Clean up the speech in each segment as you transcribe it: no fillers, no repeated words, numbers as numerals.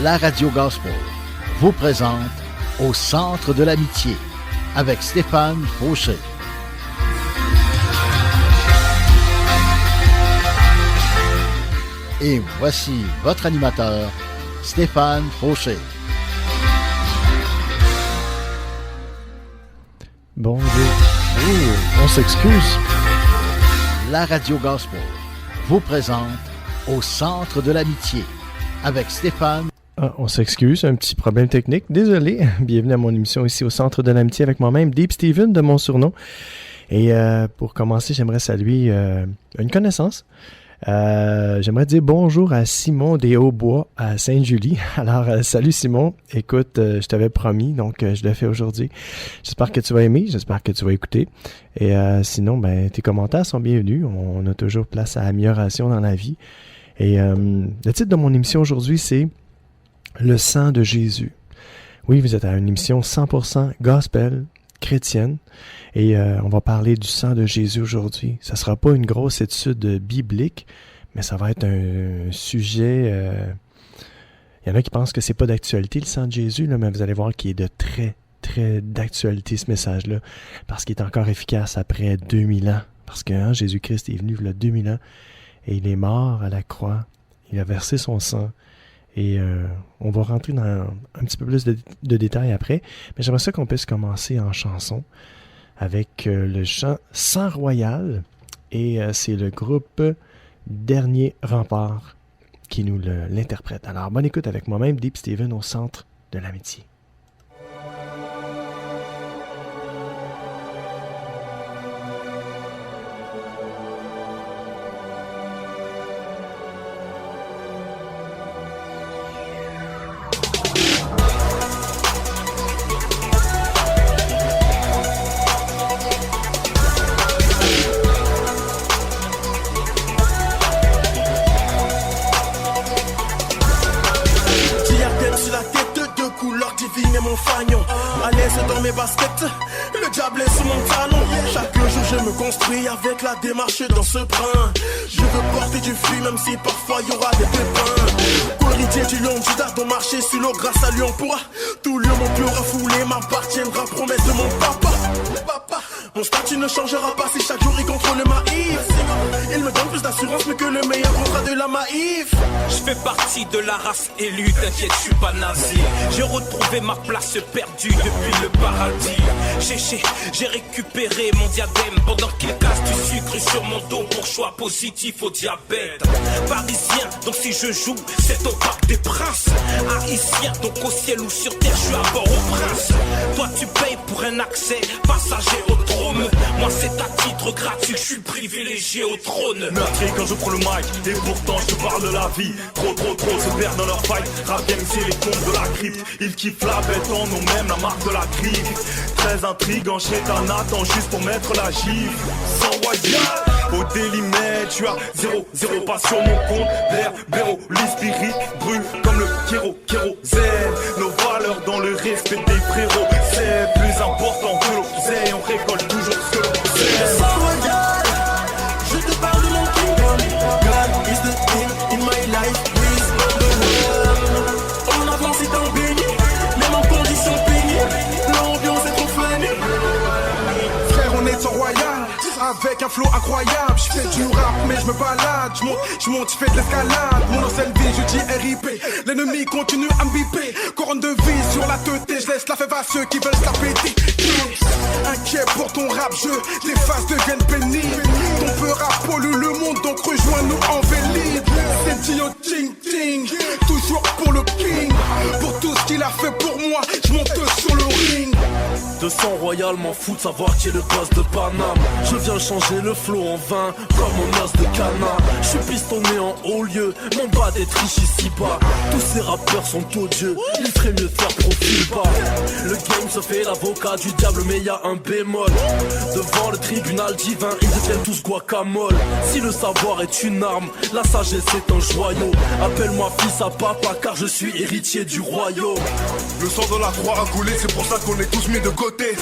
la radio gospel vous présente Au centre de l'amitié avec Stéphane Fauché. Et voici votre animateur, Stéphane Fauché. Bonjour. Oh, on s'excuse. La radio gospel vous présente Au centre de l'amitié avec Stéphane. On s'excuse, un petit problème technique. Désolé. Bienvenue à mon émission ici au centre de l'amitié avec moi-même, Deep Steven de mon surnom. Et pour commencer, j'aimerais saluer une connaissance. J'aimerais dire bonjour à Simon des Hauts-Bois à Sainte-Julie. Alors, salut Simon. Écoute, je t'avais promis, donc je le fais aujourd'hui. J'espère que tu vas aimer, j'espère que tu vas écouter. Et sinon, tes commentaires sont bienvenus. On a toujours place à amélioration dans la vie. Et le titre de mon émission aujourd'hui, c'est « Le sang de Jésus ». Oui, vous êtes à une émission 100% gospel, chrétienne. Et on va parler du sang de Jésus aujourd'hui. Ça ne sera pas une grosse étude biblique, mais ça va être un sujet... Il y en a qui pensent que c'est pas d'actualité, le sang de Jésus, là, mais vous allez voir qu'il est de très, très d'actualité, ce message-là, parce qu'il est encore efficace après 2000 ans. Parce que Jésus-Christ est venu il y a 2000 ans, et il est mort à la croix. Il a versé son sang. Et on va rentrer dans un petit peu plus de détails après. Mais j'aimerais ça qu'on puisse commencer en chanson avec le chant « Sang royal ». Et c'est le groupe Dernier Rempart qui nous l'interprète. Alors, bonne écoute avec moi-même, Deep Steven, au centre de l'amitié. Avec la démarche dans ce brin, je veux porter du fruit même si parfois il y aura des pépins. Co-héritier du lion Judas dont marcher sur l'eau, grâce à lui on pourra tout lieu mon plus refoulé m'appartiendra, promesse de mon papa. Mon statut ne changera pas si chaque jour il contrôle ma Yves. Il me donne plus d'assurance mais que le meilleur contrat de la Maïf. Je fais partie de la race élue, t'inquiète je suis pas nazi. J'ai retrouvé ma place perdue depuis le paradis. J'ai récupéré mon diadème pendant qu'il casse du sucre sur mon dos pour choix positif au diabète. Parisien, donc si je joue, c'est au parc des princes. Haïtien, donc au ciel ou sur terre, je suis à bord au prince. Toi tu payes pour un accès passager au trône. Moi c'est à titre gratuit, je suis privilégié au trône. Meurtrier quand je prends le mic, et pourtant je te parle de la vie. Trop se perdent dans leur fight. Rap game c'est les comptes de la crypte. Ils kiffent la bête en ont même la marque de la griffe. Très intriguant chez un attend juste pour mettre la gifle. Sans royal, au délimètre, tu as 0 pas sur mon compte. L'air, blaireau, l'esprit brûle comme le kérosène. Nos valeurs dans le respect des frérots, c'est plus important que l'oseille. On récolte toujours ce que l'on sait. Sans royal, je te parle de mon kingdom. God is the king in my life, please love the world. En avance c'est un béni, même en condition pénible. L'ambiance est trop funny. Frère, on est sans royal. Avec un flow incroyable, je fais du rap mais je me balade, je monte, je fais de l'escalade. Mon nom c'est vie, je dis RIP. L'ennemi continue à me biper. Couronne de vie sur la teuté, je laisse la fève à ceux qui veulent se la péter. Inquiet pour ton rap, tes phases deviennent pénibles. Ton peu rap pollue le monde, donc rejoins-nous en Vélib. C'est Dio Ting Ting, toujours pour le king. Pour tout ce qu'il a fait pour moi, je monte sur le ring. De sang royal, m'en fous de savoir qui est le boss de Paname. Je viens changer le flow en vin, comme mon os de canard. Je suis pistonné en haut lieu, mon bas d'être riche ici bas. Tous ces rappeurs sont odieux, il ferait mieux de faire profil bas. Le game se fait l'avocat du diable, mais y a un bémol. Devant le tribunal divin, ils deviennent tous guacamole. Si le savoir est une arme, la sagesse est un joyau. Appelle-moi fils à papa, car je suis héritier du royaume. Le sang de la croix a coulé, c'est pour ça qu'on est tous mis de côté.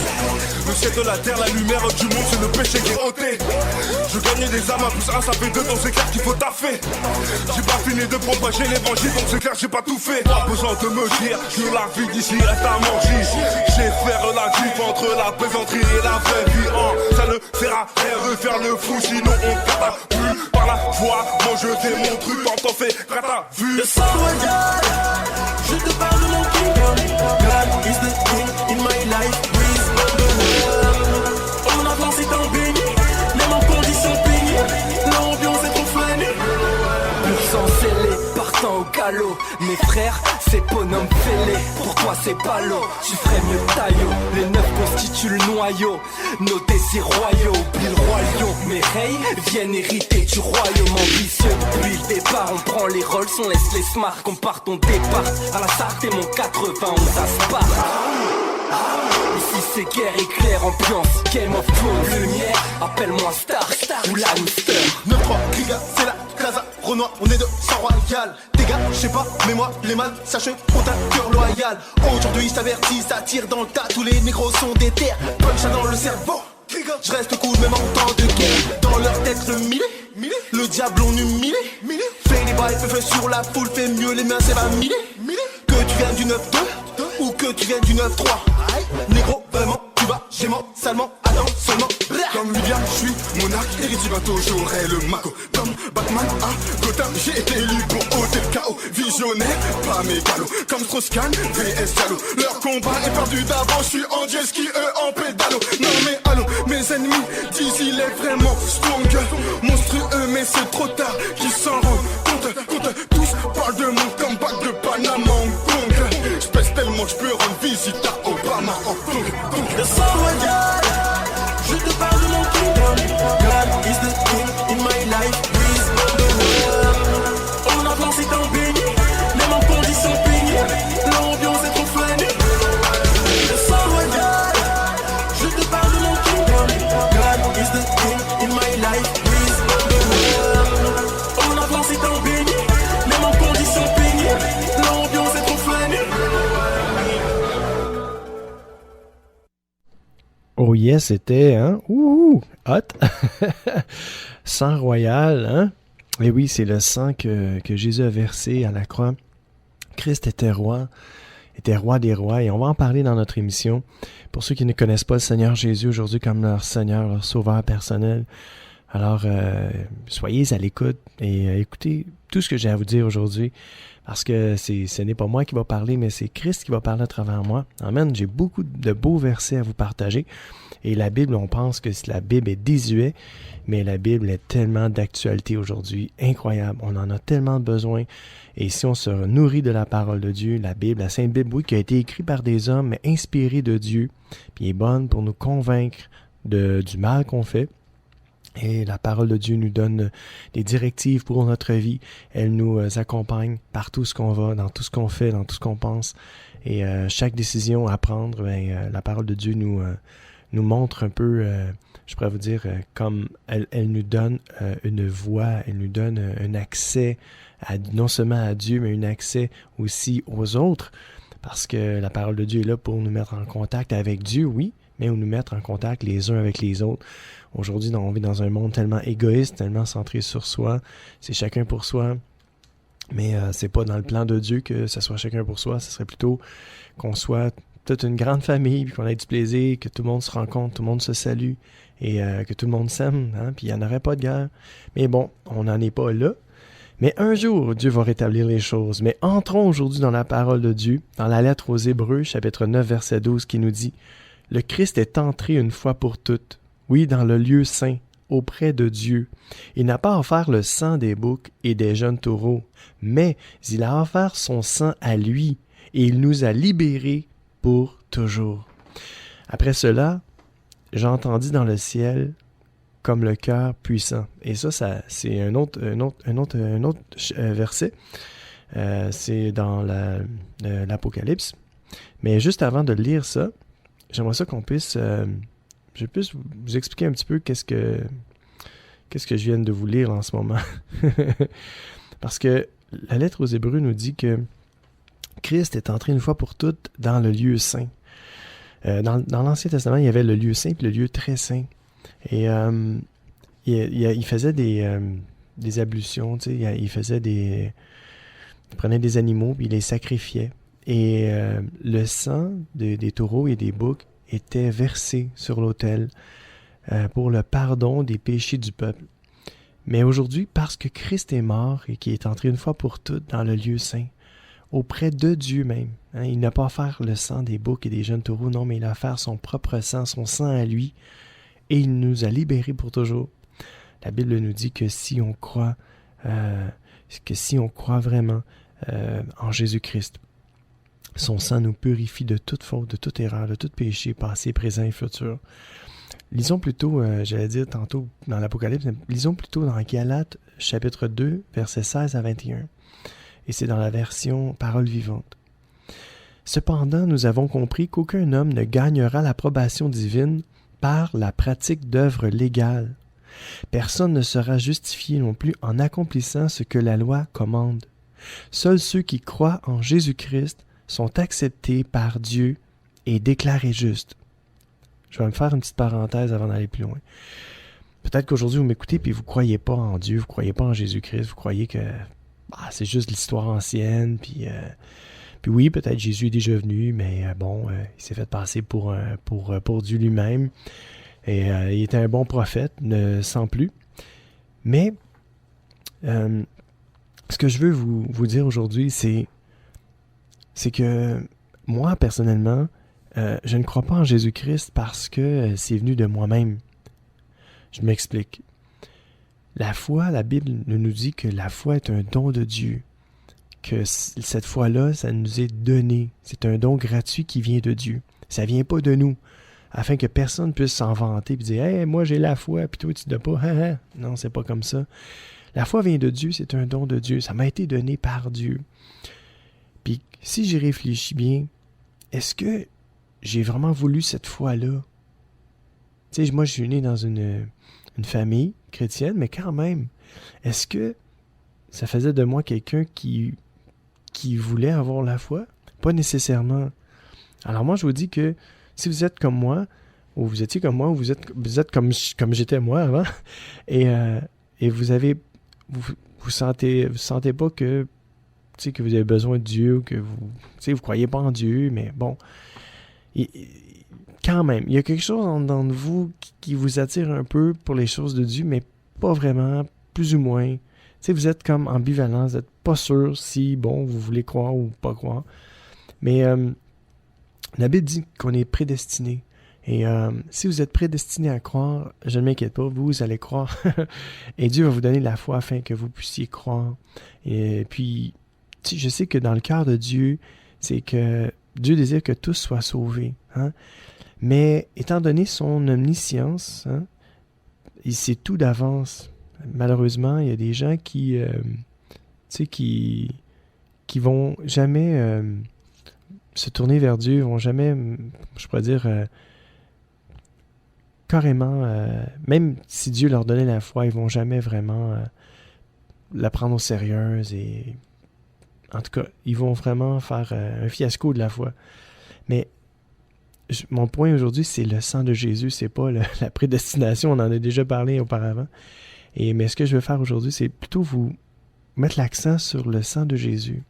Le ciel de la terre, la lumière du monde, c'est le péché qui est ôté. Je gagne des âmes, 1 plus 1 ça fait 2, donc c'est clair qu'il faut taffer. J'ai pas fini de propager l'évangile, donc c'est clair j'ai pas tout fait. Pas besoin de me dire que la vie d'ici reste à manger. J'ai faire la diff entre la plaisanterie et la vraie vie. Ça ne sert à rien de faire le fou, sinon on catapulte par la foi. Moi je démontre truc quand on fait grata vu. Le sang royal, je te parle de mon kingdom. God is the king in my life, breeze on the world. On avance et t'en béni, même en condition pénible. L'ambiance est trop fanée. Pur sang scellé, partant au galop. Mes frères, c'est bonhomme fêlé. Pour toi c'est ballot, tu ferais mieux taillot. Les 9 constituent le noyau. Nos désirs royaux, oublie le royaume. Mes reilles viennent hériter du royaume ambitieux. Depuis le départ, on prend les rôles, on laisse les smarts. On part, on départ. À la Sarthe et mon 91 à Sparte. Ici c'est guerre éclair, ambiance, Game of Thrones, lumière. Appelle-moi Star, ou Lannister. 9-3, Kriga, c'est la Casa, Renoir, on est de sang royal. Tes gars, je sais pas, mais moi, les mâles, sache, ont un cœur loyal. Aujourd'hui, je t'avertis, ça tire dans le tas, tous les négros sont des terres. Punch dans le cerveau, je reste cool même en temps de guerre. Dans leur tête, le milé, le diable on humilé. Fais les bails, feu sur la foule, fais mieux les mains, c'est pas milé. Que tu viennes du 9-2 ou que tu viennes du 9-3. Négro, vraiment, tu vas gément, salement, attends seulement. Comme William, je suis monarque, héritier bateau, j'aurai le maco. Comme Batman à Gotham, j'ai été élu pour ôter le chaos. Visionnaire, pas mégalo. Comme Strauss-Kahn, VS Diallo. Leur combat est perdu d'avance, je suis en jet ski, eux en pédalo. Non mais allô, mes ennemis disent il est vraiment strong. Monstrueux, mais c'est trop tard, qu'ils s'en rendent compte. Tous parlent de mon comeback de Panama en Kong. J'pèse tellement que j'peux rendre visite à Obama en Kong. Le sang royal, je te parle de mon kingdom. God is the king in my life, breeze on the world. On avance et t'en béni, même en condition pénible. L'ambiance est trop fanée. Le sang royal, je te parle de mon kingdom. God is the king in my life, breeze on the world. On avance et t'en béni, même en condition pénible. L'ambiance est trop fanée. Oh yes, c'était, hein? Hot! Sang royal, hein? Et oui, c'est le sang que Jésus a versé à la croix. Christ était roi des rois, et on va en parler dans notre émission. Pour ceux qui ne connaissent pas le Seigneur Jésus aujourd'hui comme leur Seigneur, leur Sauveur personnel, alors soyez à l'écoute et écoutez tout ce que j'ai à vous dire aujourd'hui, parce que ce n'est pas moi qui va parler, mais c'est Christ qui va parler à travers moi. Amen. J'ai beaucoup de beaux versets à vous partager. Et la Bible, on pense que la Bible est désuète, mais la Bible est tellement d'actualité aujourd'hui. Incroyable. On en a tellement besoin. Et si on se nourrit de la parole de Dieu, la Bible, la Sainte Bible, oui, qui a été écrite par des hommes, mais inspirée de Dieu, puis est bonne pour nous convaincre du mal qu'on fait. Et la parole de Dieu nous donne des directives pour notre vie. Elle nous accompagne par tout ce qu'on va, dans tout ce qu'on fait, dans tout ce qu'on pense. Et chaque décision à prendre, la parole de Dieu nous montre un peu, je pourrais vous dire, comme elle nous donne une voie, elle nous donne un accès non seulement à Dieu, mais un accès aussi aux autres. Parce que la parole de Dieu est là pour nous mettre en contact avec Dieu, oui, mais nous mettre en contact les uns avec les autres. Aujourd'hui, on vit dans un monde tellement égoïste, tellement centré sur soi. C'est chacun pour soi. Mais c'est pas dans le plan de Dieu que ça soit chacun pour soi. Ce serait plutôt qu'on soit toute une grande famille, puis qu'on ait du plaisir, que tout le monde se rencontre, tout le monde se salue, et que tout le monde s'aime, hein, puis il n'y en aurait pas de guerre. Mais bon, on n'en est pas là. Mais un jour, Dieu va rétablir les choses. Mais entrons aujourd'hui dans la parole de Dieu, dans la lettre aux Hébreux, chapitre 9, verset 12, qui nous dit « Le Christ est entré une fois pour toutes, oui, dans le lieu saint, auprès de Dieu. Il n'a pas offert le sang des boucs et des jeunes taureaux, mais il a offert son sang à lui, et il nous a libérés pour toujours. » Après cela, j'entendis dans le ciel comme le cœur puissant. Et ça c'est un autre verset. C'est dans l'Apocalypse. Mais juste avant de lire ça, j'aimerais ça qu'on puisse... je puisse vous expliquer un petit peu qu'est-ce que je viens de vous lire en ce moment. Parce que la lettre aux Hébreux nous dit que Christ est entré une fois pour toutes dans le lieu saint. Dans l'Ancien Testament, il y avait le lieu saint et le lieu très saint. Et il faisait des ablutions, tu sais, il prenait des animaux puis il les sacrifiait. Et le sang des taureaux et des boucs était versé sur l'autel pour le pardon des péchés du peuple. Mais aujourd'hui, parce que Christ est mort et qu'il est entré une fois pour toutes dans le lieu saint, auprès de Dieu même, hein, il n'a pas offert le sang des boucs et des jeunes taureaux, non, mais il a offert son propre sang, son sang à lui, et il nous a libérés pour toujours. La Bible nous dit que si on croit vraiment en Jésus-Christ, son sang nous purifie de toute faute, de toute erreur, de tout péché, passé, présent et futur. Lisons plutôt, j'allais dire tantôt dans l'Apocalypse, lisons plutôt dans Galates, chapitre 2, versets 16 à 21. Et c'est dans la version Parole vivante. Cependant, nous avons compris qu'aucun homme ne gagnera l'approbation divine par la pratique d'œuvres légales. Personne ne sera justifié non plus en accomplissant ce que la loi commande. Seuls ceux qui croient en Jésus-Christ sont acceptés par Dieu et déclarés justes. Je vais me faire une petite parenthèse avant d'aller plus loin. Peut-être qu'aujourd'hui vous m'écoutez et vous ne croyez pas en Dieu, vous ne croyez pas en Jésus-Christ, vous croyez que c'est juste l'histoire ancienne, puis oui, peut-être Jésus est déjà venu, mais il s'est fait passer pour Dieu lui-même, et il était un bon prophète, sans plus. Mais ce que je veux vous dire aujourd'hui, c'est que moi, personnellement, je ne crois pas en Jésus-Christ parce que c'est venu de moi-même. Je m'explique. La foi, la Bible nous dit que la foi est un don de Dieu, que cette foi-là, ça nous est donné. C'est un don gratuit qui vient de Dieu. Ça vient pas de nous, afin que personne puisse s'en vanter et dire « Hey, moi j'ai la foi, puis toi tu l'as pas. » Non, c'est pas comme ça. La foi vient de Dieu, c'est un don de Dieu. Ça m'a été donné par Dieu. Puis si j'y réfléchis bien, est-ce que j'ai vraiment voulu cette foi-là? Tu sais, moi je suis né dans une famille chrétienne, mais quand même, est-ce que ça faisait de moi quelqu'un qui voulait avoir la foi? Pas nécessairement. Alors moi, je vous dis que si vous êtes comme moi, ou vous étiez comme moi, ou vous êtes comme j'étais moi avant, et vous sentez pas que, tu sais, que vous avez besoin de Dieu, que vous croyez pas en Dieu, mais bon, quand même, il y a quelque chose dans vous qui vous attire un peu pour les choses de Dieu, mais pas vraiment, plus ou moins. Tu sais, vous êtes comme ambivalent, vous n'êtes pas sûr si, vous voulez croire ou pas croire. Mais la Bible dit qu'on est prédestiné. Et si vous êtes prédestiné à croire, je ne m'inquiète pas, vous allez croire. Et Dieu va vous donner la foi afin que vous puissiez croire. Et puis, tu sais, je sais que dans le cœur de Dieu, c'est que Dieu désire que tous soient sauvés. Hein? Mais étant donné son omniscience, hein, il sait tout d'avance. Malheureusement, il y a des gens qui vont jamais se tourner vers Dieu, vont jamais, je pourrais dire, carrément, même si Dieu leur donnait la foi, ils vont jamais vraiment la prendre au sérieux. Et en tout cas, ils vont vraiment faire un fiasco de la foi. Mais mon point aujourd'hui, c'est le sang de Jésus, c'est pas la prédestination, on en a déjà parlé auparavant. Mais ce que je veux faire aujourd'hui, c'est plutôt vous mettre l'accent sur le sang de Jésus.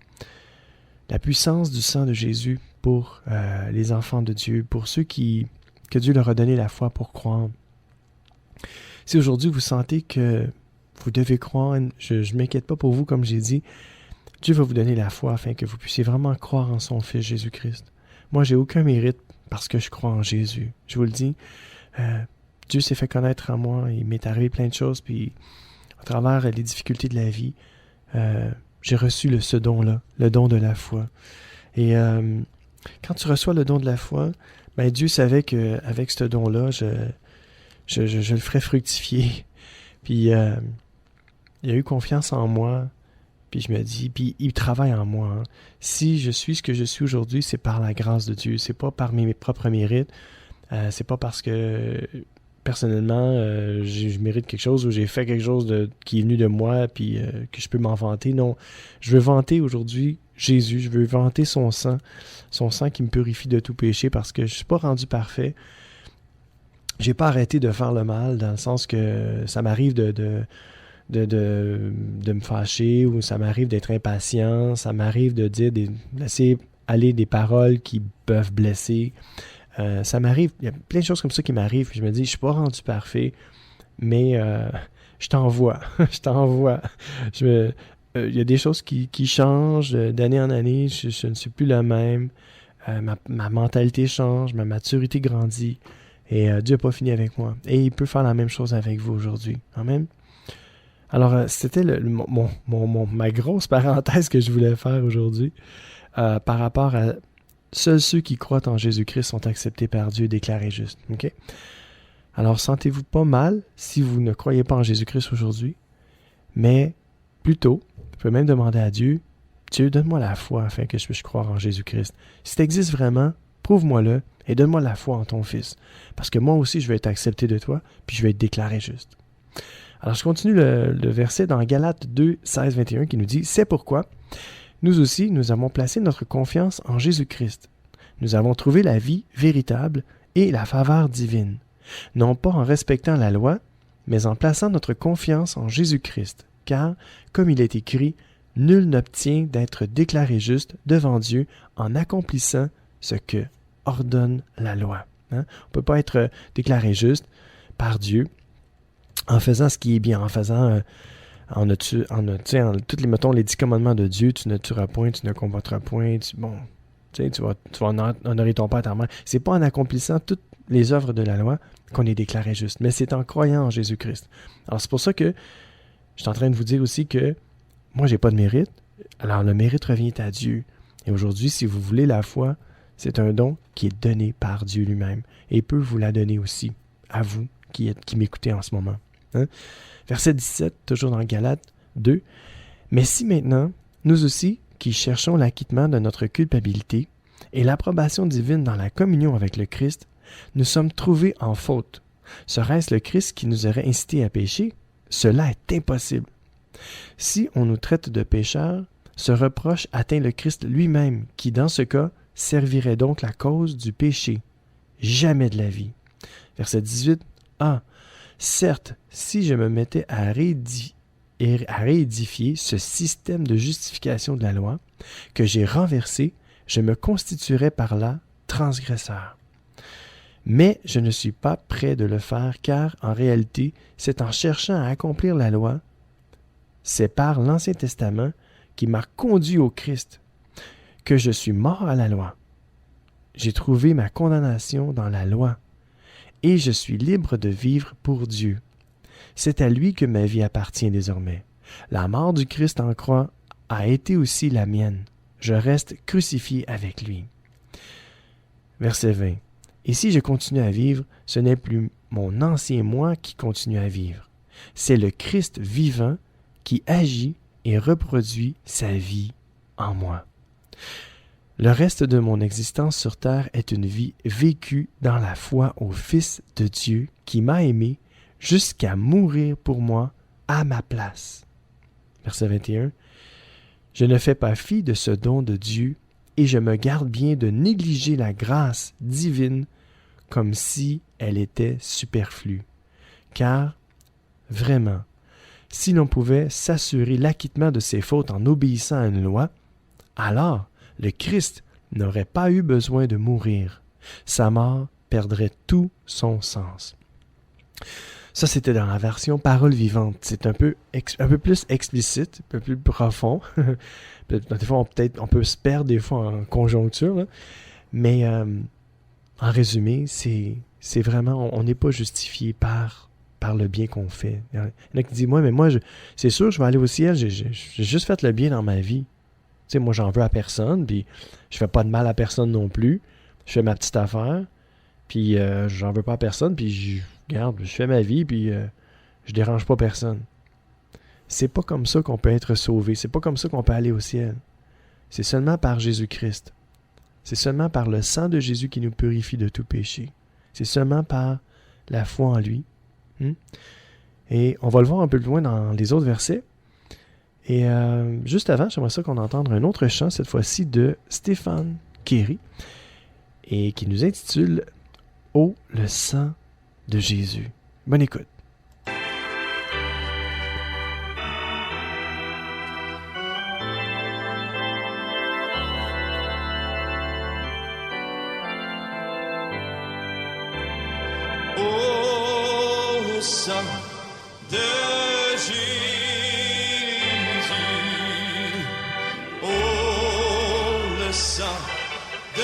La puissance du sang de Jésus pour les enfants de Dieu, pour ceux que Dieu leur a donné la foi pour croire. Si aujourd'hui vous sentez que vous devez croire, je ne m'inquiète pas pour vous, comme j'ai dit, Dieu va vous donner la foi afin que vous puissiez vraiment croire en son Fils Jésus-Christ. Moi, j'ai aucun mérite parce que je crois en Jésus. Je vous le dis, Dieu s'est fait connaître à moi, il m'est arrivé plein de choses, puis à travers les difficultés de la vie, j'ai reçu ce don-là, le don de la foi. Et quand tu reçois le don de la foi, Dieu savait qu'avec ce don-là, je le ferais fructifier. Puis il a eu confiance en moi, puis je me dis, puis il travaille en moi. Hein. Si je suis ce que je suis aujourd'hui, c'est par la grâce de Dieu, c'est pas par mes propres mérites, c'est pas parce que personnellement, je mérite quelque chose ou j'ai fait quelque chose qui est venu de moi puis que je peux m'en vanter. Non, je veux vanter aujourd'hui Jésus, je veux vanter son sang qui me purifie de tout péché parce que je ne suis pas rendu parfait. J'ai pas arrêté de faire le mal dans le sens que ça m'arrive de me fâcher ou ça m'arrive d'être impatient, ça m'arrive de laisser aller des paroles qui peuvent blesser. Ça m'arrive, il y a plein de choses comme ça qui m'arrivent. Je me dis, je suis pas rendu parfait, mais je t'envoie. Je t'envoie. Il y a des choses qui changent d'année en année. Je ne suis plus le même. Ma mentalité change, ma maturité grandit. Et Dieu n'a pas fini avec moi. Et il peut faire la même chose avec vous aujourd'hui. Amen. Alors, c'était ma grosse parenthèse que je voulais faire aujourd'hui par rapport à seuls ceux qui croient en Jésus-Christ sont acceptés par Dieu et déclarés justes. Okay? Alors, sentez-vous pas mal si vous ne croyez pas en Jésus-Christ aujourd'hui, mais plutôt, vous pouvez même demander à Dieu, Dieu, donne-moi la foi afin que je puisse croire en Jésus-Christ. Si tu existes vraiment, prouve-moi-le et donne-moi la foi en ton Fils. Parce que moi aussi, je vais être accepté de toi, puis je vais être déclaré juste. Alors, je continue le verset dans Galates 2, 16, 21 qui nous dit « C'est pourquoi nous aussi, nous avons placé notre confiance en Jésus-Christ. Nous avons trouvé la vie véritable et la faveur divine, non pas en respectant la loi, mais en plaçant notre confiance en Jésus-Christ. Car, comme il est écrit, nul n'obtient d'être déclaré juste devant Dieu en accomplissant ce que ordonne la loi. » On ne peut pas être déclaré juste par Dieu en faisant ce qui est bien, en faisant, mettons, les 10 commandements de Dieu, tu ne tueras point, tu ne combattras point, tu vas honorer ton père et ta mère. C'est pas en accomplissant toutes les œuvres de la loi qu'on est déclaré juste, mais c'est en croyant en Jésus-Christ. Alors c'est pour ça que je suis en train de vous dire aussi que moi, j'ai pas de mérite, alors le mérite revient à Dieu. Et aujourd'hui, si vous voulez la foi, c'est un don qui est donné par Dieu lui-même et il peut vous la donner aussi, à vous qui m'écoutez en ce moment. Hein? Verset 17, toujours dans Galates 2. « Mais si maintenant, nous aussi, qui cherchons l'acquittement de notre culpabilité et l'approbation divine dans la communion avec le Christ, nous sommes trouvés en faute. Serait-ce le Christ qui nous aurait incités à pécher? Cela est impossible. Si on nous traite de pécheurs, ce reproche atteint le Christ lui-même, qui, dans ce cas, servirait donc la cause du péché. Jamais de la vie. » Verset 18. « Ah, certes, si je me mettais à réédifier ce système de justification de la loi que j'ai renversé, je me constituerais par là transgresseur. Mais je ne suis pas prêt de le faire car, en réalité, c'est en cherchant à accomplir la loi, c'est par l'Ancien Testament qui m'a conduit au Christ, que je suis mort à la loi. J'ai trouvé ma condamnation dans la loi, et je suis libre de vivre pour Dieu. C'est à lui que ma vie appartient désormais. La mort du Christ en croix a été aussi la mienne. Je reste crucifié avec lui. » Verset 20. « Et si je continue à vivre, ce n'est plus mon ancien moi qui continue à vivre. C'est le Christ vivant qui agit et reproduit sa vie en moi. Le reste de mon existence sur terre est une vie vécue dans la foi au Fils de Dieu qui m'a aimé jusqu'à mourir pour moi à ma place. » Verset 21. « Je ne fais pas fi de ce don de Dieu et je me garde bien de négliger la grâce divine comme si elle était superflue. Car, vraiment, si l'on pouvait s'assurer l'acquittement de ses fautes en obéissant à une loi, alors le Christ n'aurait pas eu besoin de mourir. Sa mort perdrait tout son sens. » Ça, c'était dans la version parole vivante. C'est un peu plus explicite, un peu plus profond. Des fois, on peut se perdre des fois en conjoncture, là. Mais en résumé, c'est vraiment, on n'est pas justifié par le bien qu'on fait. Il y en a qui disent, moi, c'est sûr, je vais aller au ciel, j'ai juste fait le bien dans ma vie. Tu sais, moi, j'en veux à personne, puis je fais pas de mal à personne non plus. Je fais ma petite affaire, puis j'en veux pas à personne, puis je fais ma vie, puis je dérange pas personne. C'est pas comme ça qu'on peut être sauvé. C'est pas comme ça qu'on peut aller au ciel. C'est seulement par Jésus-Christ. C'est seulement par le sang de Jésus qui nous purifie de tout péché. C'est seulement par la foi en lui. Et on va le voir un peu plus loin dans les autres versets. Et juste avant, j'aimerais ça qu'on entende un autre chant, cette fois-ci de Stéphane Kéry, et qui nous intitule « Oh, le sang de Jésus ». Bonne écoute. Au sang de Jésus, oh le sang de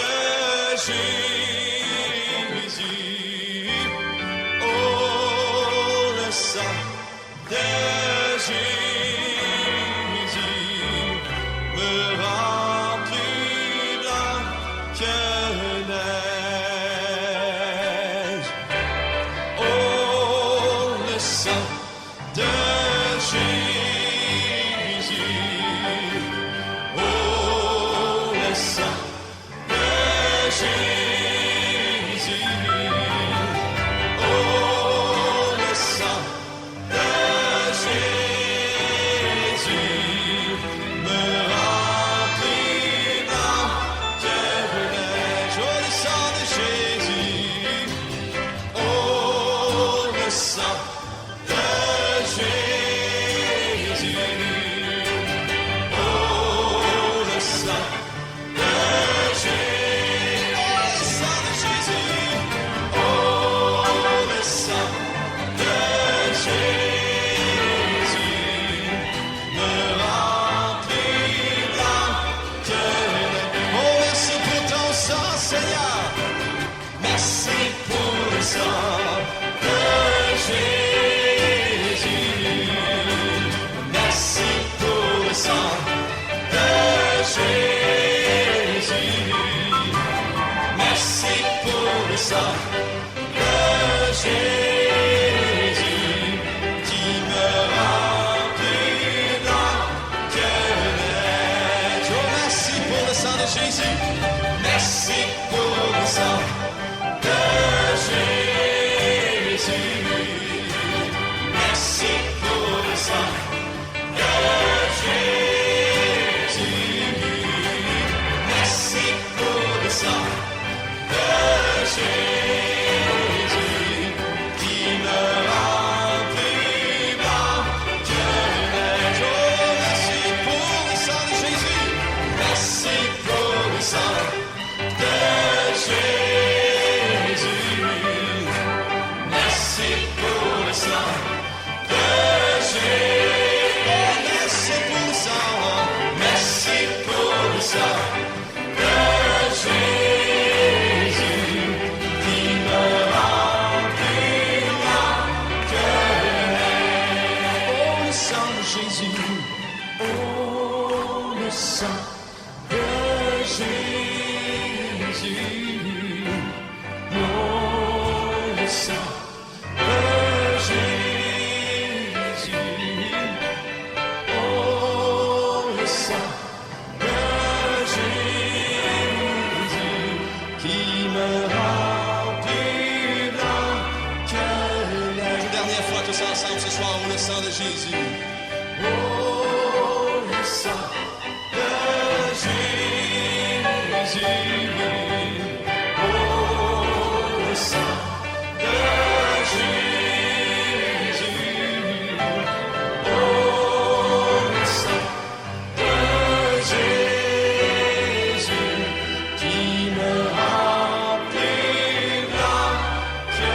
Jésus, oh le sang de Jésus me rend plus blanc que neige. Oh, le sang de Jésus. Oh, le sang de Jésus. Oh, le sang de Jésus me rend plus blanc que neige. Oh, le sang de Jésus. Oh, le sang de Jésus. Oh, le sang de Jésus. Oh, le sang de Jésus me rend plus blanc que neige. Oh, merci pour ton sang, Seigneur. Merci pour le sang de Jésus. Merci pour le sang de Jésus. Merci pour le sang de Jésus qui me rend plus blanc que neige. Oh, merci pour le sang de Jésus. Merci pour le sang de Jésus. Merci pour le sang de Jésus. Merci pour le sang de Jésus qui me rend plus blanc que neige. Oh, merci pour le sang de Jésus. Merci pour le sang de Jésus. Merci pour le sang de Jésus. Merci pour le sang. Merci pour le sang de Jésus qui me rend plus blanc que neige. Oh, le sang de Jésus. Oh, le sang de Jésus. Oh, le sang de Jésus. Oh, le sang de Jésus qui me rend plus blanc que neige. Une dernière fois tous ensemble ce soir, oh, le sang de Jésus. Oh, le sang de Jésus. Oh, le sang de Jésus. Oh, le sang de Jésus qui me rend plus blanc que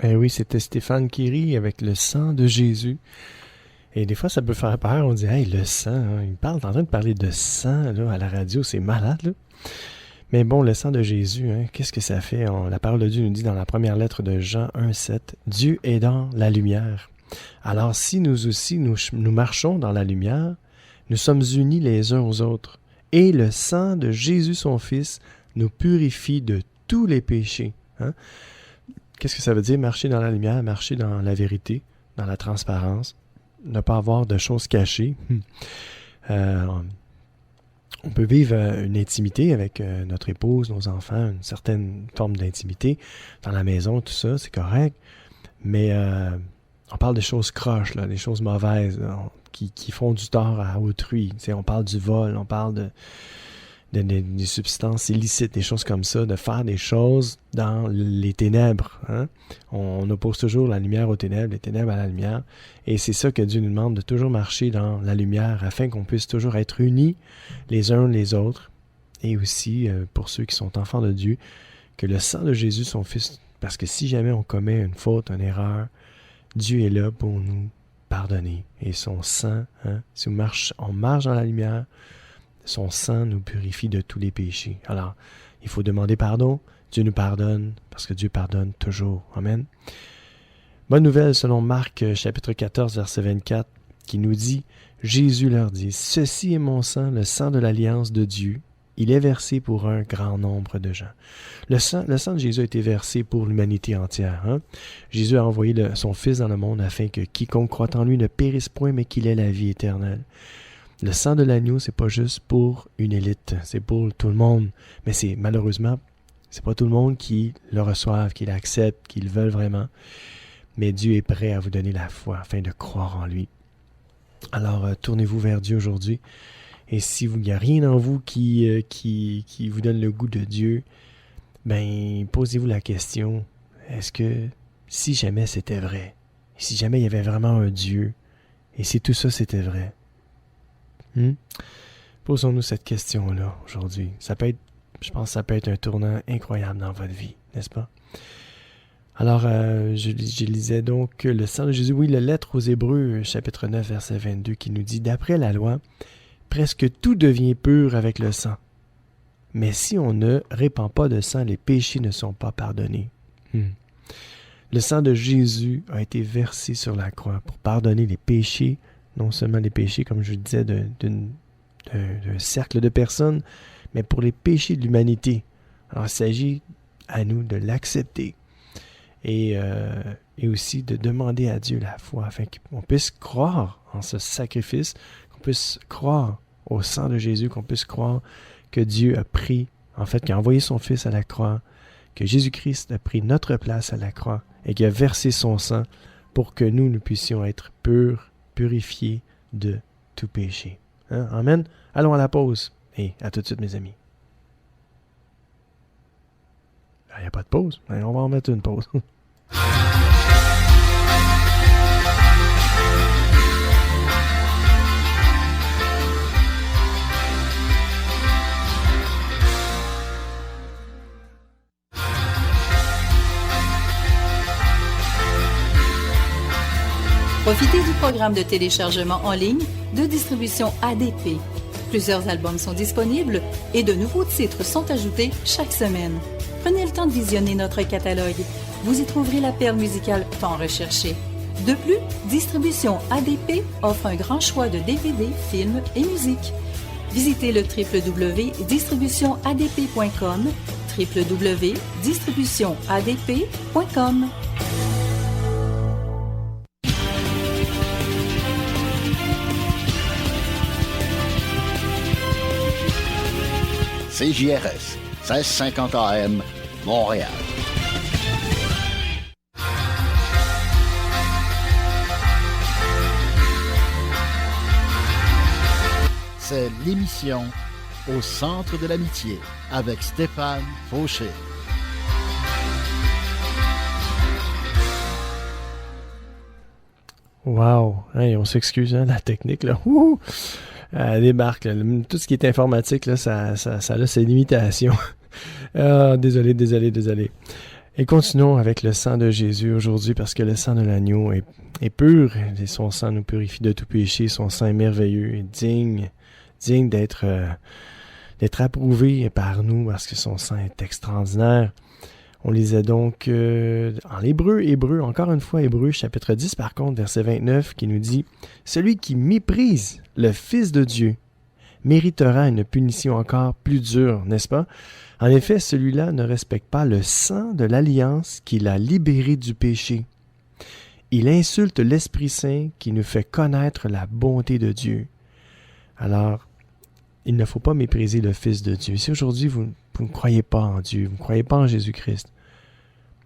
Eh oui, c'était Stéphane Kéry avec le sang de Jésus. Et des fois, ça peut faire peur. On dit, hey, le sang, hein, il parle, t'es en train de parler de sang là, à la radio, c'est malade, là. Mais bon, le sang de Jésus, hein, qu'est-ce que ça fait? La parole de Dieu nous dit dans la première lettre de Jean 1,7, Dieu est dans la lumière. Alors, si nous aussi, nous marchons dans la lumière, Nous sommes unis les uns aux autres. Et le sang de Jésus, son Fils, nous purifie de tous les péchés. Hein? Qu'est-ce que ça veut dire? Marcher dans la lumière, marcher dans la vérité, dans la transparence, ne pas avoir de choses cachées. On peut vivre une intimité avec notre épouse, nos enfants, une certaine forme d'intimité dans la maison, tout ça, c'est correct. Mais on parle des choses croches, là, des choses mauvaises là, qui font du tort à autrui. Tu sais, on parle du vol, on parle des substances illicites, des choses comme ça, de faire des choses dans les ténèbres. Hein? On oppose toujours la lumière aux ténèbres, les ténèbres à la lumière. Et c'est ça que Dieu nous demande, de toujours marcher dans la lumière afin qu'on puisse toujours être unis les uns les autres. Et aussi, pour ceux qui sont enfants de Dieu, que le sang de Jésus, son Fils, parce que si jamais on commet une faute, une erreur, Dieu est là pour nous pardonner. Et son sang, hein, si on marche dans la lumière, son sang nous purifie de tous les péchés. Alors, il faut demander pardon. Dieu nous pardonne, parce que Dieu pardonne toujours. Amen. Bonne nouvelle selon Marc, chapitre 14, verset 24, qui nous dit, Jésus leur dit, « Ceci est mon sang, le sang de l'alliance de Dieu. Il est versé pour un grand nombre de gens. » Le sang de Jésus a été versé pour l'humanité entière. Hein? Jésus a envoyé son Fils dans le monde afin que quiconque croit en lui ne périsse point, mais qu'il ait la vie éternelle. Le sang de l'agneau, c'est pas juste pour une élite, c'est pour tout le monde. Mais malheureusement, c'est pas tout le monde qui le reçoive, qui l'accepte, qui le veulent vraiment. Mais Dieu est prêt à vous donner la foi afin de croire en lui. Alors, tournez-vous vers Dieu aujourd'hui. Et si il n'y a rien en vous qui vous donne le goût de Dieu, ben posez-vous la question, est-ce que si jamais c'était vrai, si jamais il y avait vraiment un Dieu, et si tout ça c'était vrai, posons-nous cette question-là aujourd'hui. Je pense que ça peut être un tournant incroyable dans votre vie, n'est-ce pas? Alors, je lisais donc le sang de Jésus, oui, la lettre aux Hébreux, chapitre 9, verset 22, qui nous dit, d'après la loi, presque tout devient pur avec le sang. Mais si on ne répand pas de sang, les péchés ne sont pas pardonnés. Le sang de Jésus a été versé sur la croix pour pardonner les péchés, non seulement les péchés, comme je le disais, d'un cercle de personnes, mais pour les péchés de l'humanité. Alors, il s'agit à nous de l'accepter et aussi de demander à Dieu la foi afin qu'on puisse croire en ce sacrifice, qu'on puisse croire au sang de Jésus, qu'on puisse croire que Dieu a pris, en fait, qu'il a envoyé son Fils à la croix, que Jésus-Christ a pris notre place à la croix et qu'il a versé son sang pour que nous puissions être purs, purifiés de tout péché. Hein? Amen. Allons à la pause et à tout de suite, mes amis. Il n'y a pas de pause. On va en mettre une pause. Profitez du programme de téléchargement en ligne de distribution ADP. Plusieurs albums sont disponibles et de nouveaux titres sont ajoutés chaque semaine. Prenez le temps de visionner notre catalogue. Vous y trouverez la perle musicale tant recherchée. De plus, Distribution ADP offre un grand choix de DVD, films et musique. Visitez le www.distributionadp.com, www.distributionadp.com. CJRS, 1650 AM, Montréal. C'est l'émission Au centre de l'amitié avec Stéphane Fauché. Wow! Hey, on s'excuse, hein, la technique, là. Ouh! Elle débarque. Là. Tout ce qui est informatique, là, ça a ses limitations. Désolé. Et continuons avec le sang de Jésus aujourd'hui, parce que le sang de l'agneau est pur. Et son sang nous purifie de tout péché. Son sang est merveilleux et digne d'être approuvé par nous, parce que son sang est extraordinaire. On lisait donc en Hébreu, encore une fois, Hébreu, chapitre 10, par contre, verset 29, qui nous dit « Celui qui méprise le Fils de Dieu méritera une punition encore plus dure, n'est-ce pas? En effet, celui-là ne respecte pas le sang de l'alliance qui l'a libéré du péché. Il insulte l'Esprit Saint qui nous fait connaître la bonté de Dieu. » Alors, il ne faut pas mépriser le Fils de Dieu. Si aujourd'hui, vous ne croyez pas en Dieu, vous ne croyez pas en Jésus-Christ,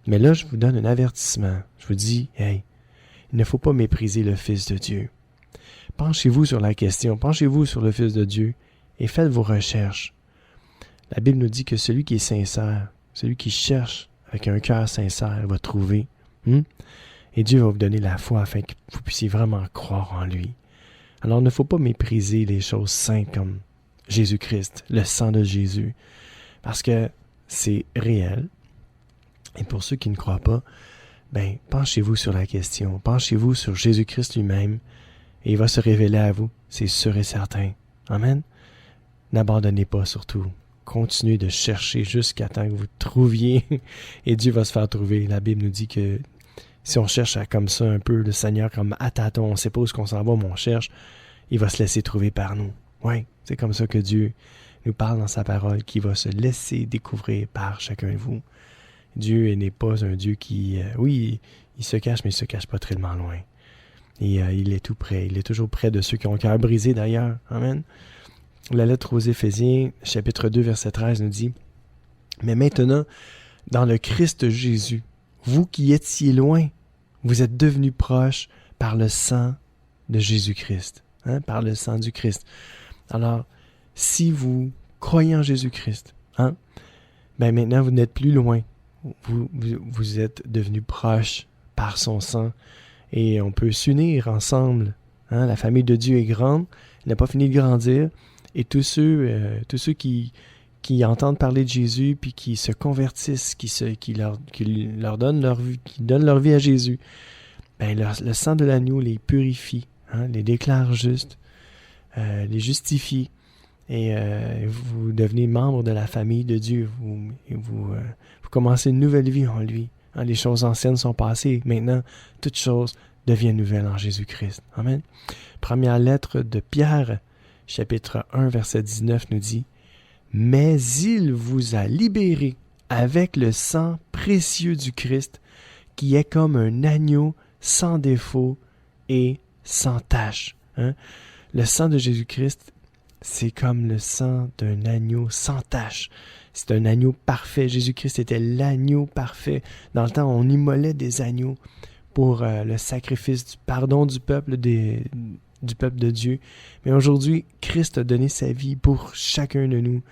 mais là, je vous donne un avertissement. Je vous dis, hey, il ne faut pas mépriser le Fils de Dieu. Penchez-vous sur la question, penchez-vous sur le Fils de Dieu et faites vos recherches. La Bible nous dit que celui qui est sincère, celui qui cherche avec un cœur sincère va trouver. Et Dieu va vous donner la foi afin que vous puissiez vraiment croire en lui. Alors, il ne faut pas mépriser les choses saintes comme Jésus-Christ, le sang de Jésus, parce que c'est réel. Et pour ceux qui ne croient pas, penchez-vous sur la question, penchez-vous sur Jésus-Christ lui-même, et il va se révéler à vous, c'est sûr et certain. Amen. N'abandonnez pas surtout. Continuez de chercher jusqu'à temps que vous trouviez, et Dieu va se faire trouver. La Bible nous dit que si on cherche comme ça un peu le Seigneur, comme à tâtons, on ne sait pas où est-ce qu'on s'en va, mais on cherche, il va se laisser trouver par nous. Oui, c'est comme ça que Dieu nous parle dans sa parole, qui va se laisser découvrir par chacun de vous. Dieu n'est pas un Dieu qui, il se cache, mais il ne se cache pas tellement loin. Et il est tout près. Il est toujours près de ceux qui ont le cœur brisé d'ailleurs. Amen. La lettre aux Éphésiens, chapitre 2, verset 13 nous dit « Mais maintenant, dans le Christ Jésus, vous qui étiez loin, vous êtes devenus proches par le sang de Jésus-Christ. » Par le sang du Christ. Alors, si vous croyez en Jésus-Christ, maintenant vous n'êtes plus loin. Vous êtes devenus proches par son sang et on peut s'unir ensemble. La famille de Dieu est grande, elle n'a pas fini de grandir et tous ceux qui entendent parler de Jésus puis qui se convertissent, qui leur donnent leur vie, qui donnent leur vie à Jésus, le sang de l'agneau les purifie, les déclare justes, les justifie et vous devenez membre de la famille de Dieu. Vous commencez une nouvelle vie en lui. Les choses anciennes sont passées. Maintenant, toutes choses deviennent nouvelles en Jésus-Christ. Amen. Première lettre de Pierre, chapitre 1, verset 19 nous dit « Mais il vous a libérés avec le sang précieux du Christ, qui est comme un agneau sans défaut et sans tache. » Le sang de Jésus-Christ, c'est comme le sang d'un agneau sans tache. C'est un agneau parfait. Jésus-Christ était l'agneau parfait. Dans le temps, on immolait des agneaux pour le sacrifice du pardon du peuple de Dieu. Mais aujourd'hui, Christ a donné sa vie pour chacun de nous.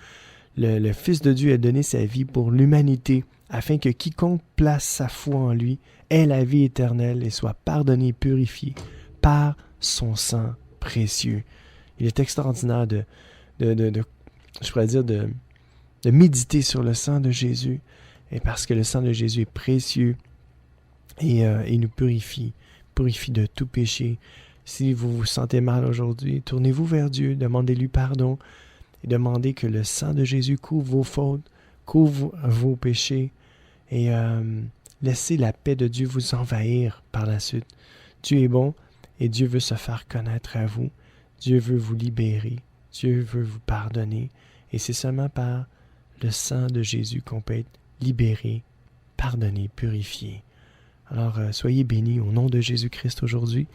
Le Fils de Dieu a donné sa vie pour l'humanité, afin que quiconque place sa foi en lui ait la vie éternelle et soit pardonné et purifié par son sang précieux. Il est extraordinaire de méditer sur le sang de Jésus, et parce que le sang de Jésus est précieux et il nous purifie de tout péché. Si vous vous sentez mal aujourd'hui, tournez-vous vers Dieu, demandez-lui pardon et demandez que le sang de Jésus couvre vos fautes, couvre vos péchés et laissez la paix de Dieu vous envahir par la suite. Dieu est bon et Dieu veut se faire connaître à vous. Dieu veut vous libérer. Dieu veut vous pardonner. Et c'est seulement par le sang de Jésus qu'on peut être libéré, pardonné, purifié. Alors, soyez bénis au nom de Jésus-Christ aujourd'hui.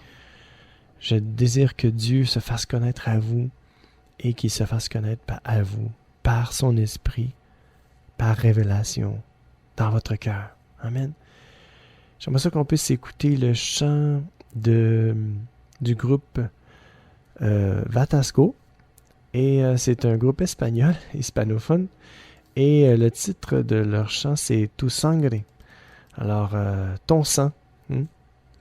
Je désire que Dieu se fasse connaître à vous et qu'il se fasse connaître à vous par son esprit, par révélation, dans votre cœur. Amen. J'aimerais ça qu'on puisse écouter le chant du groupe Vatasco. Et c'est un groupe espagnol, hispanophone. Et le titre de leur chant, c'est Tu Sangre. Alors, ton sang, le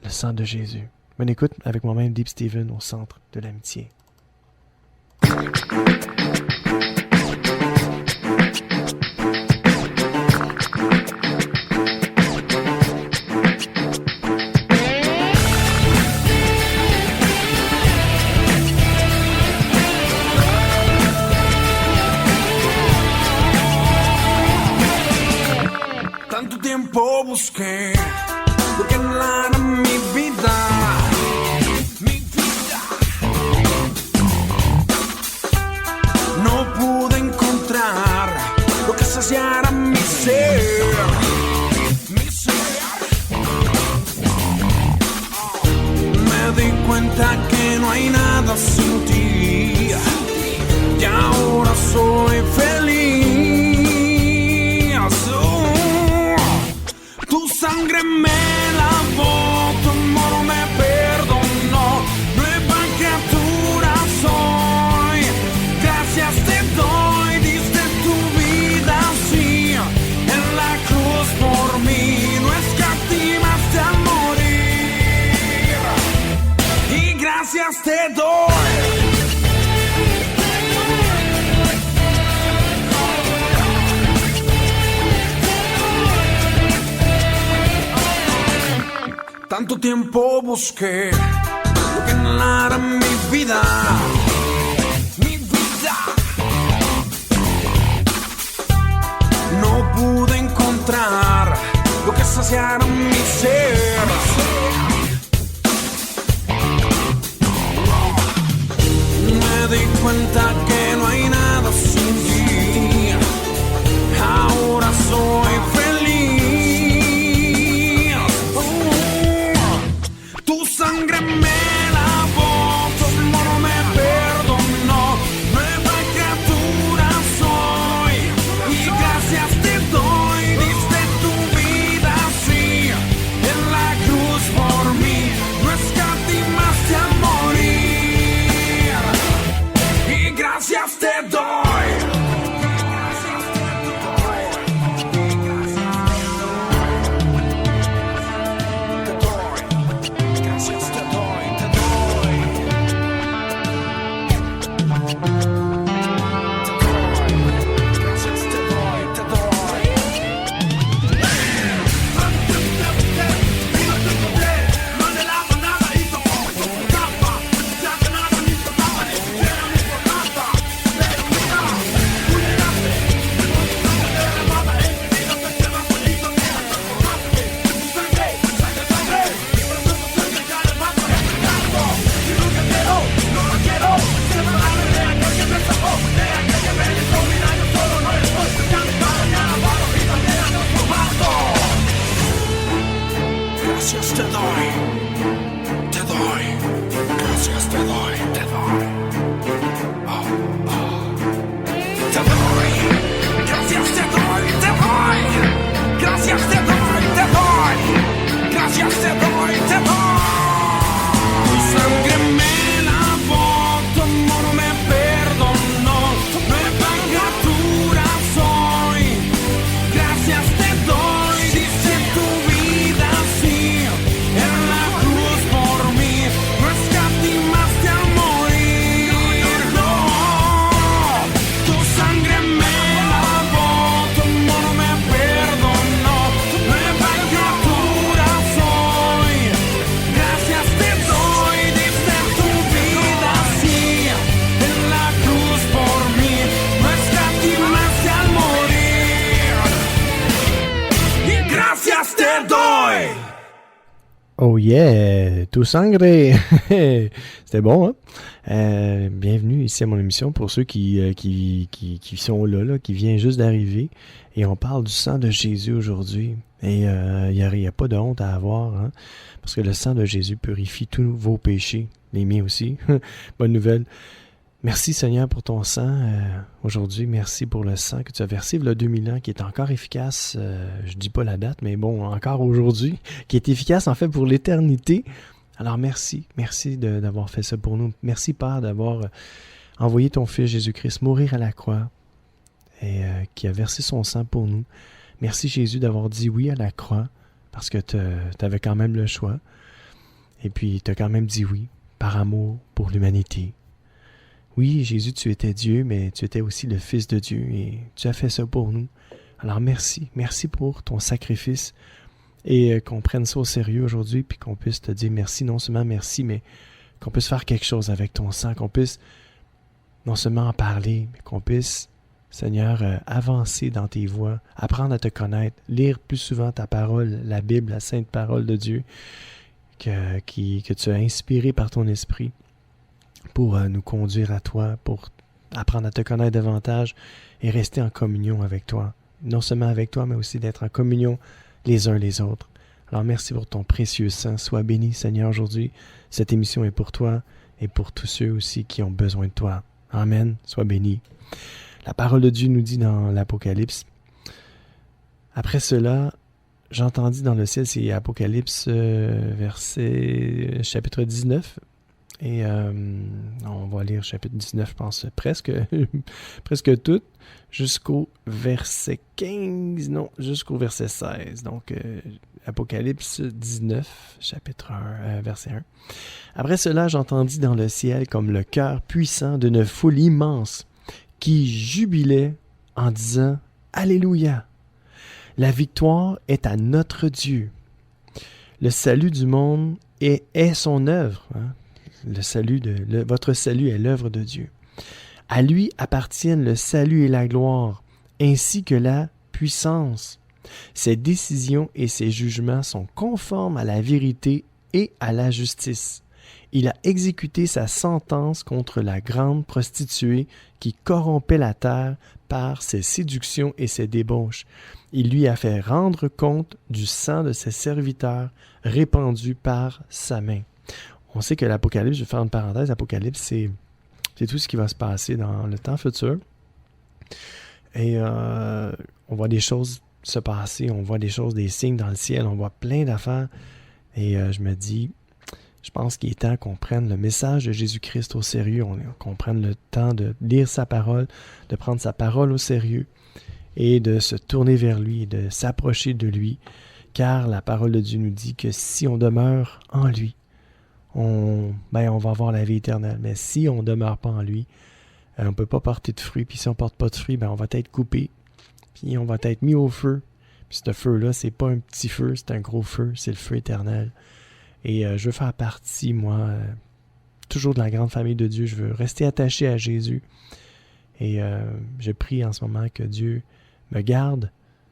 sang de Jésus. Bonne écoute avec moi-même, Deep Steven, au centre de l'amitié. Tanto busqué lo que era mi vida. No pude encontrar lo que saciara mi ser. Me di cuenta que no hay nada sin ti y ahora soy feliz. Tu sangre me lavó, tu amor me perdonó, nueva criatura soy. Gracias te doy, diste tu vida así en la cruz por mí, no escatimaste al morir. Y gracias te doy. Tanto tiempo busqué lo que era mi vida. Mi vida. No pude encontrar lo que saciara mi ser. Me di cuenta que no hay nada sin ti. Ahora soy feliz. Tu sangre me lavó, tu amor me perdonó, nueva criatura soy. Y gracias te doy, diste tu vida así en la cruz por mí, no escatimaste al morir. Y gracias te doy. Gracias te doy, te doy, gracias te doy, te doy. Oh, oh. Te doy, gracias te doy, te doy. Gracias te doy, te doy. Gracias te doy, te doy. Tu sangre me lavó, tu amor me perdonó, nueva criatura soy. Gracias te doy, dice tu vida así en la cruz por mí, no escatimaste al morir. No, tu sangre me lavó, tu amor me perdonó, nueva criatura soy. Gracias te doy, diste tu vida así en la cruz por mí, no escatimaste al morir. Y gracias te doy. Oh yeah, tout sangre. C'était bon, hein? Bienvenue ici à mon émission pour ceux qui sont là, qui viennent juste d'arriver. Et on parle du sang de Jésus aujourd'hui. Et il n'y a pas de honte à avoir, hein? Parce que le sang de Jésus purifie tous vos péchés, les miens aussi. Bonne nouvelle. Merci Seigneur pour ton sang aujourd'hui. Merci pour le sang que tu as versé il y a 2000 ans, qui est encore efficace. Je dis pas la date, mais bon, encore aujourd'hui, qui est efficace en fait pour l'éternité. Alors merci d'avoir fait ça pour nous. Merci Père d'avoir envoyé ton Fils Jésus-Christ mourir à la croix et qui a versé son sang pour nous. Merci Jésus d'avoir dit oui à la croix parce que tu avais quand même le choix. Et puis tu as quand même dit oui par amour pour l'humanité. Oui, Jésus, tu étais Dieu, mais tu étais aussi le Fils de Dieu et tu as fait ça pour nous. Alors merci pour ton sacrifice et qu'on prenne ça au sérieux aujourd'hui puis qu'on puisse te dire merci, non seulement merci, mais qu'on puisse faire quelque chose avec ton sang, qu'on puisse non seulement en parler, mais qu'on puisse Seigneur, avancer dans tes voies, apprendre à te connaître, lire plus souvent ta parole, la Bible, la sainte parole de Dieu, que tu as inspiré par ton esprit pour nous conduire à toi, pour apprendre à te connaître davantage et rester en communion avec toi. Non seulement avec toi, mais aussi d'être en communion les uns les autres. Alors merci pour ton précieux sang. Sois béni, Seigneur, aujourd'hui. Cette émission est pour toi et pour tous ceux aussi qui ont besoin de toi. Amen. Sois béni. La parole de Dieu nous dit dans l'Apocalypse, « Après cela, j'entendis dans le ciel », c'est Apocalypse chapitre 19, et on va lire chapitre 19, je pense, presque tout, jusqu'au verset 15, non, jusqu'au verset 16. Donc, Apocalypse 19, chapitre 1, verset 1. « Après cela, j'entendis dans le ciel comme le cœur puissant d'une foule immense, qui jubilait en disant « Alléluia! La victoire est à notre Dieu. Le salut du monde est son œuvre. Hein? Votre salut est l'œuvre de Dieu. À lui appartiennent le salut et la gloire, ainsi que la puissance. Ses décisions et ses jugements sont conformes à la vérité et à la justice. Il a exécuté sa sentence contre la grande prostituée qui corrompait la terre par ses séductions et ses débauches. Il lui a fait rendre compte du sang de ses serviteurs répandu par sa main. » On sait que l'Apocalypse, je vais faire une parenthèse, l'Apocalypse, c'est tout ce qui va se passer dans le temps futur. Et on voit des choses se passer, on voit des choses, des signes dans le ciel, on voit plein d'affaires. Et je me dis, je pense qu'il est temps qu'on prenne le message de Jésus-Christ au sérieux, qu'on prenne le temps de lire sa parole, de prendre sa parole au sérieux et de se tourner vers lui, de s'approcher de lui, car la parole de Dieu nous dit que si on demeure en lui, on va avoir la vie éternelle. Mais si on ne demeure pas en lui, on ne peut pas porter de fruits, puis si on ne porte pas de fruits, on va être coupé, puis on va être mis au feu. Puis ce feu-là, c'est pas un petit feu, c'est un gros feu, c'est le feu éternel. Et je veux faire partie, moi, toujours de la grande famille de Dieu. Je veux rester attaché à Jésus. Et je prie en ce moment que Dieu me garde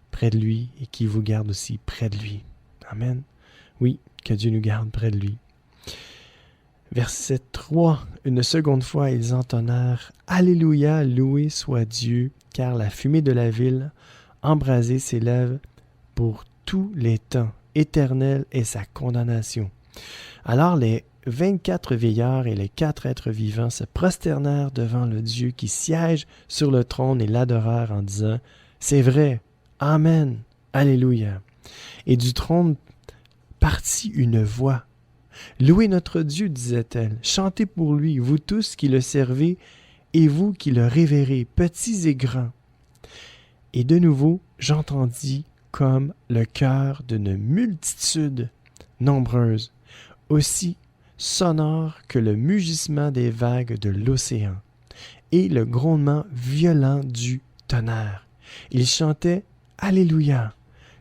près de lui et qu'il vous garde aussi près de lui. Amen. Oui, que Dieu nous garde près de lui. Verset 3. Une seconde fois, ils entonnèrent « Alléluia, loué soit Dieu, car la fumée de la ville embrasée s'élève pour tous les temps. Éternelle est sa condamnation. » Alors les 24 vieillards et les 4 êtres vivants se prosternèrent devant le Dieu qui siège sur le trône et l'adorèrent en disant « C'est vrai, Amen, Alléluia. » Et du trône partit une voix. « Louez notre Dieu, disait-elle, chantez pour lui, vous tous qui le servez, et vous qui le révérez, petits et grands. » Et de nouveau, j'entendis comme le chœur d'une multitude nombreuse, aussi sonore que le mugissement des vagues de l'océan, et le grondement violent du tonnerre. Ils chantaient « Alléluia!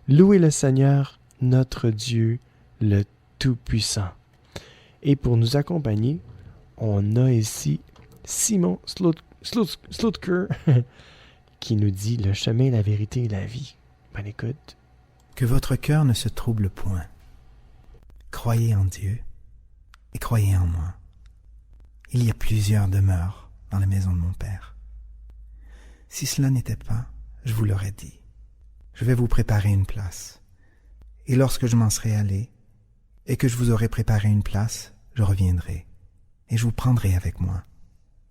Louez le Seigneur, notre Dieu, le Tout-Puissant. » Et pour nous accompagner, on a ici Simon Slotker qui nous dit « Le chemin, la vérité et la vie. » Bonne écoute. Que votre cœur ne se trouble point. Croyez en Dieu et croyez en moi. Il y a plusieurs demeures dans la maison de mon Père. Si cela n'était pas, je vous l'aurais dit. Je vais vous préparer une place. Et lorsque je m'en serai allé, et que je vous aurai préparé une place, je reviendrai, et je vous prendrai avec moi,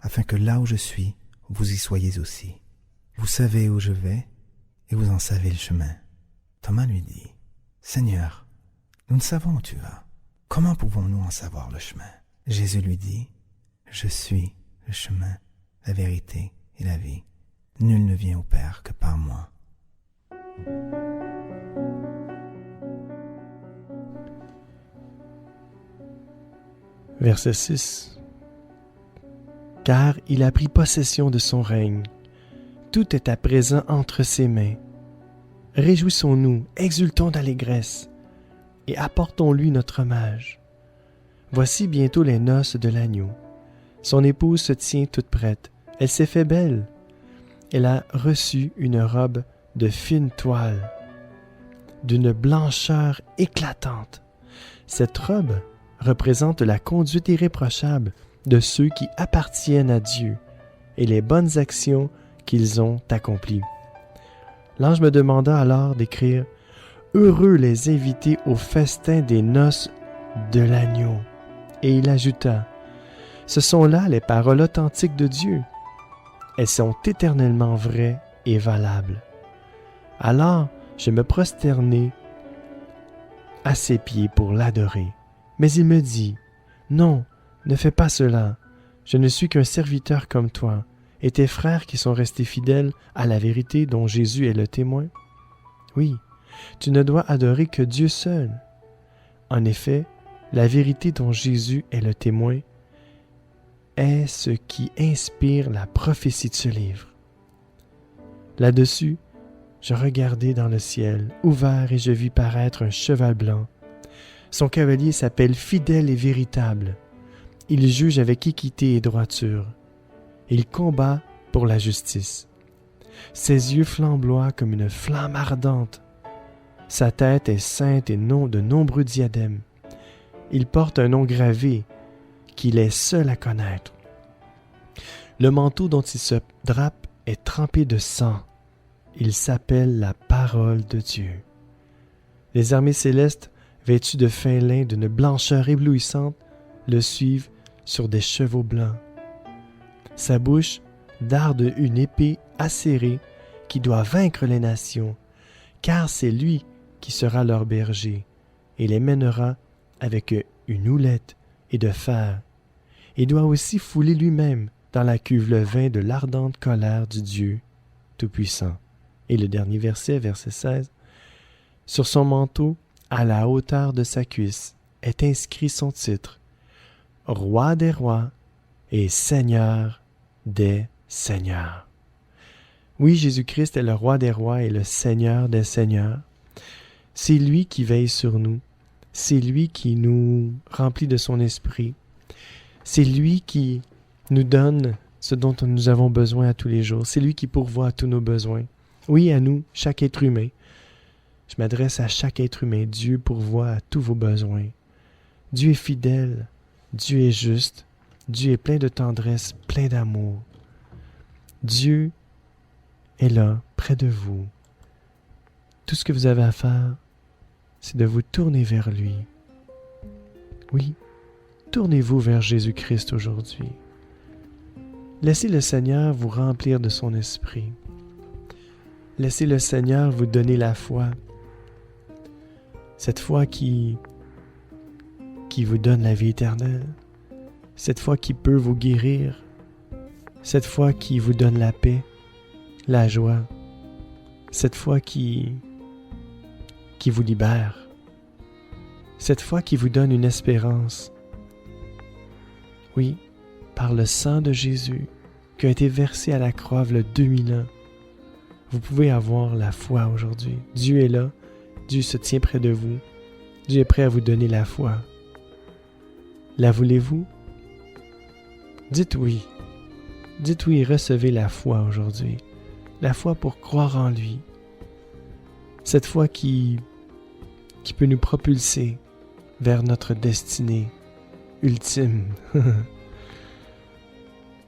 afin que là où je suis, vous y soyez aussi. Vous savez où je vais, et vous en savez le chemin. Thomas lui dit, « Seigneur, nous ne savons où tu vas. Comment pouvons-nous en savoir le chemin ?» Jésus lui dit, « Je suis le chemin, la vérité et la vie. Nul ne vient au Père que par moi. » Verset 6. « Car il a pris possession de son règne. Tout est à présent entre ses mains. Réjouissons-nous, exultons d'allégresse, et apportons-lui notre hommage. Voici bientôt les noces de l'agneau. Son épouse se tient toute prête, elle s'est fait belle. elle a reçu une robe de fine toile, d'une blancheur éclatante. Cette robe représente la conduite irréprochable de ceux qui appartiennent à Dieu et les bonnes actions qu'ils ont accomplies. L'ange me demanda alors d'écrire « Heureux les invités au festin des noces de l'agneau ». Et il ajouta « Ce sont là les paroles authentiques de Dieu. Elles sont éternellement vraies et valables. » Alors je me prosternai à ses pieds pour l'adorer. Mais il me dit « Non, ne fais pas cela. Je ne suis qu'un serviteur comme toi. Et tes frères qui sont restés fidèles à la vérité dont Jésus est le témoin? Oui, tu ne dois adorer que Dieu seul. En effet, la vérité dont Jésus est le témoin est ce qui inspire la prophétie de ce livre. » Là-dessus, je regardai dans le ciel, ouvert, et je vis paraître un cheval blanc. Son cavalier s'appelle Fidèle et Véritable. Il juge avec équité et droiture. Il combat pour la justice. Ses yeux flamboient comme une flamme ardente. Sa tête est ceinte et de nombreux diadèmes. Il porte un nom gravé qu'il est seul à connaître. Le manteau dont il se drape est trempé de sang. Il s'appelle la parole de Dieu. Les armées célestes, vêtues de fin lin d'une blancheur éblouissante, le suivent sur des chevaux blancs. Sa bouche darde une épée acérée qui doit vaincre les nations, car c'est lui qui sera leur berger et les mènera avec une houlette et de fer. Il doit aussi fouler lui-même dans la cuve le vin de l'ardente colère du Dieu Tout-Puissant. Et le dernier verset, verset 16, « Sur son manteau, à la hauteur de sa cuisse, est inscrit son titre, Roi des rois et Seigneur des seigneurs. » Oui, Jésus-Christ est le Roi des rois et le Seigneur des seigneurs. C'est lui qui veille sur nous. C'est lui qui nous remplit de son esprit. C'est lui qui nous donne ce dont nous avons besoin à tous les jours. C'est lui qui pourvoit à tous nos besoins. Oui, à nous, chaque être humain. Je m'adresse à chaque être humain. Dieu pourvoit à tous vos besoins. Dieu est fidèle. Dieu est juste. Dieu est plein de tendresse, plein d'amour. Dieu est là, près de vous. Tout ce que vous avez à faire, c'est de vous tourner vers lui. Oui, tournez-vous vers Jésus-Christ aujourd'hui. Laissez le Seigneur vous remplir de son esprit. Laissez le Seigneur vous donner la foi. Cette foi qui vous donne la vie éternelle. Cette foi qui peut vous guérir. Cette foi qui vous donne la paix, la joie. Cette foi qui vous libère. Cette foi qui vous donne une espérance. Oui, par le sang de Jésus qui a été versé à la croix il y a 2000 ans, vous pouvez avoir la foi aujourd'hui. Dieu est là, Dieu se tient près de vous, Dieu est prêt à vous donner la foi. La voulez-vous? Dites oui. Dites oui et recevez la foi aujourd'hui. La foi pour croire en lui. Cette foi qui peut nous propulser vers notre destinée ultime.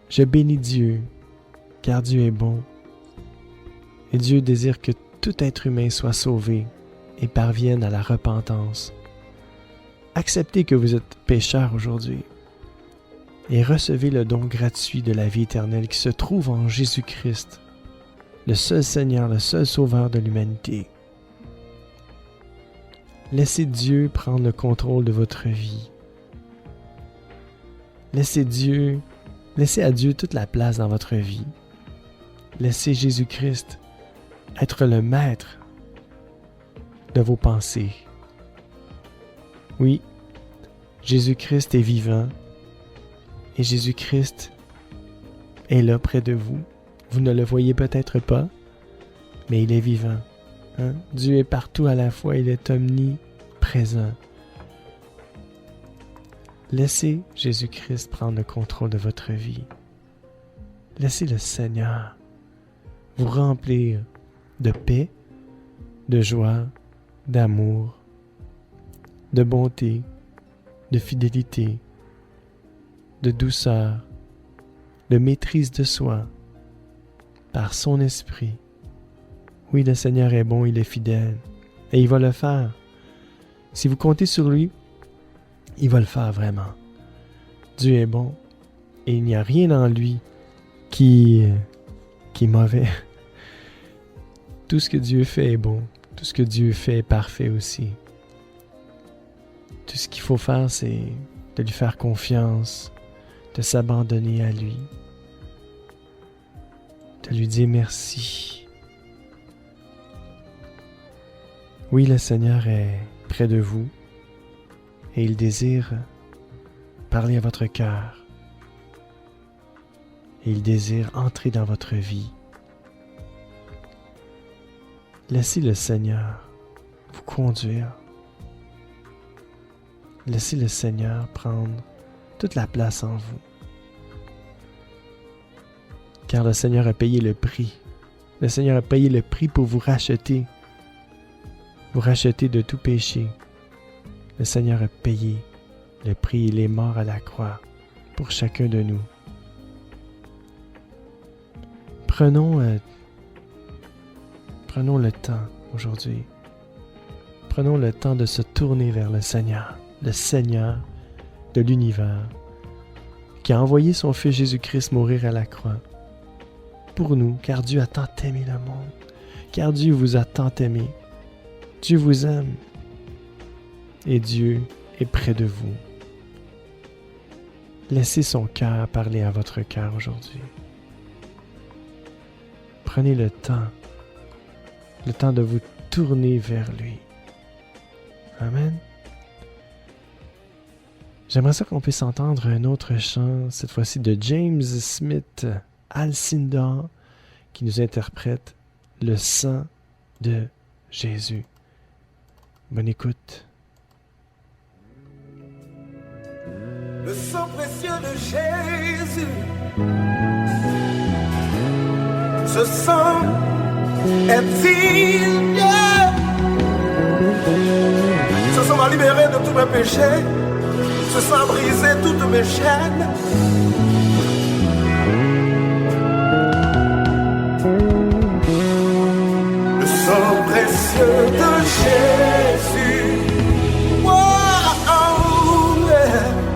Je bénis Dieu, car Dieu est bon. Et Dieu désire que tout être humain soit sauvé et parvienne à la repentance. Acceptez que vous êtes pécheur aujourd'hui et recevez le don gratuit de la vie éternelle qui se trouve en Jésus-Christ, le seul Seigneur, le seul Sauveur de l'humanité. Laissez Dieu prendre le contrôle de votre vie. Laissez à Dieu toute la place dans votre vie. Laissez Jésus-Christ être le maître de vos pensées. Oui, Jésus-Christ est vivant et Jésus-Christ est là près de vous. Vous ne le voyez peut-être pas, mais il est vivant. Hein? Dieu est partout à la fois, il est omniprésent. Laissez Jésus-Christ prendre le contrôle de votre vie. Laissez le Seigneur vous remplir de paix, de joie, d'amour, de bonté, de fidélité, de douceur, de maîtrise de soi, par son esprit. Oui, le Seigneur est bon, il est fidèle, et il va le faire. Si vous comptez sur lui, il va le faire vraiment. Dieu est bon, et il n'y a rien en lui qui est mauvais. Tout ce que Dieu fait est bon, tout ce que Dieu fait est parfait aussi. Tout ce qu'il faut faire, c'est de lui faire confiance, de s'abandonner à lui, de lui dire merci. Oui, le Seigneur est près de vous et il désire parler à votre cœur. Et il désire entrer dans votre vie. Laissez le Seigneur vous conduire. Laissez le Seigneur prendre toute la place en vous. Car le Seigneur a payé le prix. Le Seigneur a payé le prix pour vous racheter. Vous racheter de tout péché. Le Seigneur a payé le prix. Il est mort à la croix pour chacun de nous. Prenons le temps aujourd'hui. Prenons le temps de se tourner vers le Seigneur de l'univers, qui a envoyé son Fils Jésus-Christ mourir à la croix pour nous, car Dieu a tant aimé le monde, car Dieu vous a tant aimé. Dieu vous aime et Dieu est près de vous. Laissez son cœur parler à votre cœur aujourd'hui. Prenez le temps de vous tourner vers lui. Amen. J'aimerais ça qu'on puisse entendre un autre chant, cette fois-ci de James Smith Alcindor, qui nous interprète le sang de Jésus. Bonne écoute. Le sang précieux de Jésus, ce sang est digne. Ce sang m'a libéré de tous mes péchés, ce sang a brisé toutes mes chaînes. Le sang précieux de Jésus.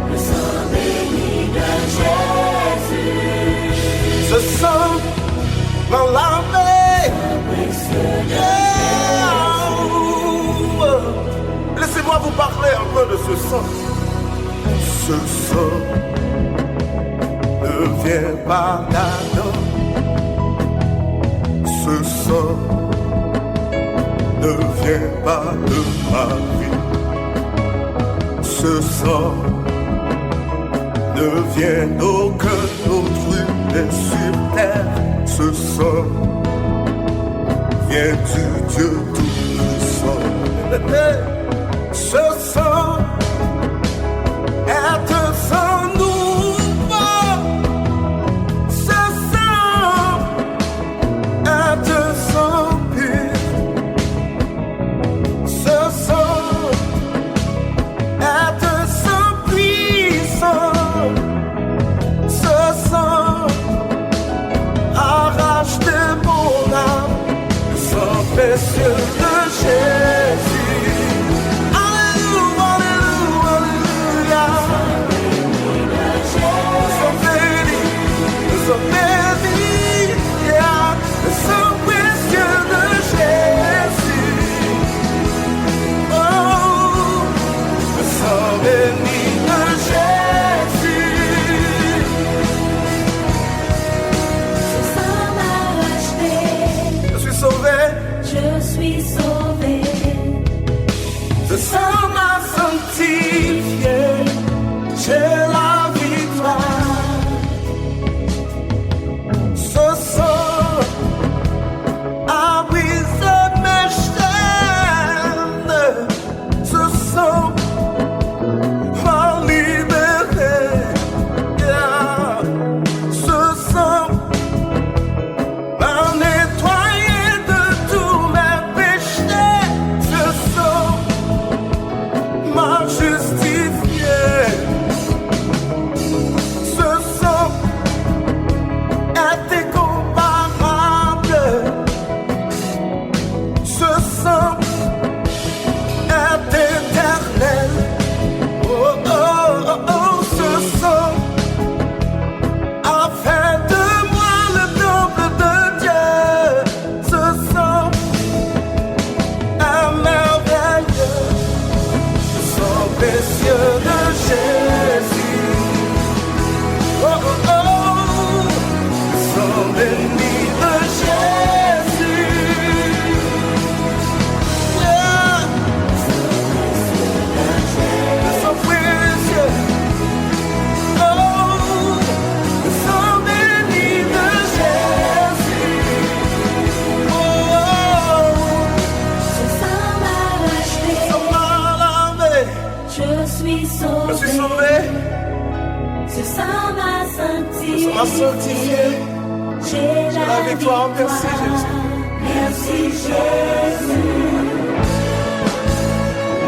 Le sang béni de Jésus. Ce sang m'a lavé. Laissez-moi vous parler un peu de ce sang. Ce sang ne vient pas d'Adam. Ce sang ne vient pas de Marie. Ce sang ne vient d'aucun autre humain sur terre. Ce sang vient du Dieu Tout-Puissant. Ce sang est un sang nouveau. Ce sang est un sang pur. Ce sang est un sang puissant. Ce sang arrache de mon âme. Le sang précieux de Jésus. Alléluia. m'a sanctifié. J'ai la victoire, merci Jésus. Merci Jésus.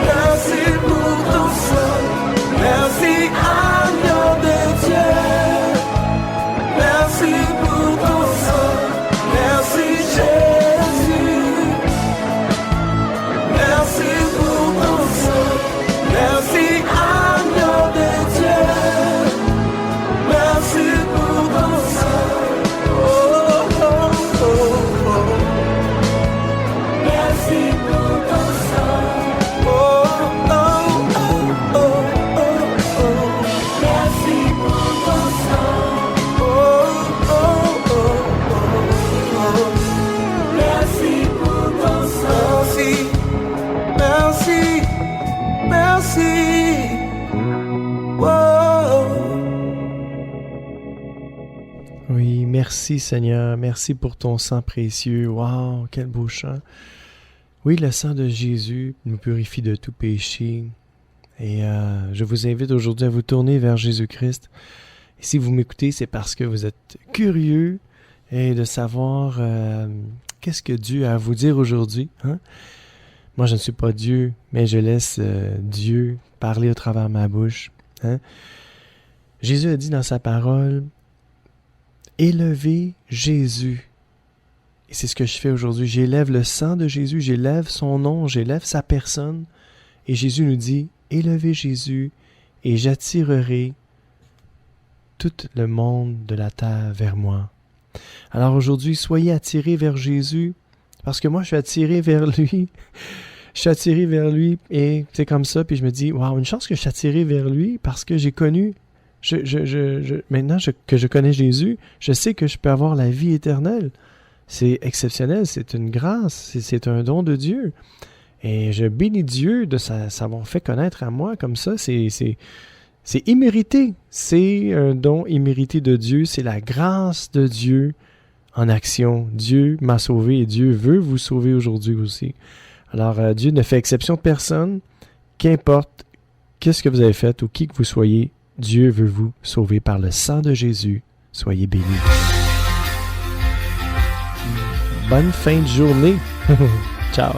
Merci pour ton sang. Merci agneau de Dieu. Merci pour ton sang. Merci Jésus. Merci pour ton sang. Merci agneau de Dieu. Merci pour ton sang. Oh, oh, oh, oh. Merci pour ton sang. Oh, oh, oh, oh, oh, oh. Merci pour ton sang. Oh, oh, oh, oh, oh. Merci pour ton sang. Merci, merci, merci. Wow. Oui, merci Seigneur, merci pour ton sang précieux. Wow, quel beau chant. Oui, le sang de Jésus nous purifie de tout péché. Et je vous invite aujourd'hui à vous tourner vers Jésus-Christ. Et si vous m'écoutez, c'est parce que vous êtes curieux et de savoir qu'est-ce que Dieu a à vous dire aujourd'hui. Hein? Moi, je ne suis pas Dieu, mais je laisse Dieu parler au travers de ma bouche. Hein? Jésus a dit dans sa parole, « Élevez Jésus ». Et c'est ce que je fais aujourd'hui. J'élève le sang de Jésus, j'élève son nom, j'élève sa personne. Et Jésus nous dit, « Élevez Jésus et j'attirerai tout le monde de la terre vers moi. » Alors aujourd'hui, soyez attirés vers Jésus, parce que moi, je suis attiré vers lui. Je suis attiré vers lui et c'est comme ça. Puis je me dis, wow, une chance que je suis attiré vers lui parce que j'ai connu, maintenant que je connais Jésus, je sais que je peux avoir la vie éternelle. C'est exceptionnel, c'est une grâce, c'est un don de Dieu. Et je bénis Dieu de s'avoir fait connaître à moi comme ça. C'est immérité. C'est un don immérité de Dieu. C'est la grâce de Dieu en action. Dieu m'a sauvé et Dieu veut vous sauver aujourd'hui aussi. Alors, Dieu ne fait exception de personne. Qu'importe qu'est-ce que vous avez fait ou qui que vous soyez, Dieu veut vous sauver par le sang de Jésus. Soyez bénis. Bonne fin de journée. Ciao.